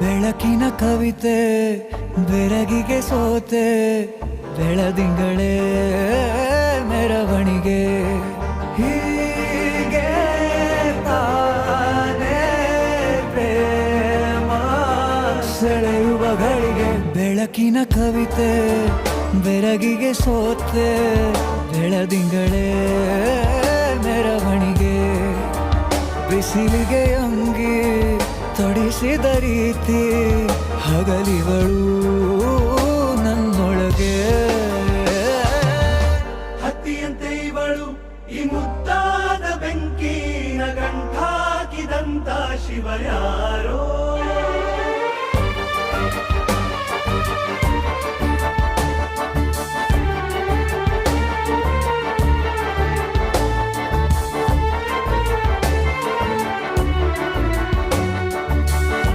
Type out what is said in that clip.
ಬೆಳಕಿನ ಕವಿತೆ ಬೆರಗಿಗೆ ಸೋತೆ ಬೆಳದಿಂಗಳೇ ಮೆರವಣಿಗೆ ಹೀಗೆ ತಾನೇ ಪ್ರೇಮ ಸೆಳೆಯುವ ಗಳಿಗೆ ಬೆಳಕಿನ ಕವಿತೆ ಬೆರಗಿಗೆ ಸೋತೆ ಬೆಳದಿಂಗಳೇ ಮೆರವಣಿಗೆ ಬಿಸಿಲಿಗೆ ಅಂಗಿ ತೊಡಿಸಿದ ರೀತಿ ಹಗಲಿಗಳು ನನ್ನೊಳಗೆ ಹತ್ತಿಯಂತೆ ಇವಳು ಈ ಮುದ್ದಾದ ಬೆಂಕಿನ ಗಂಟಾಕಿದಂತ ಶಿವ ಯಾರೋ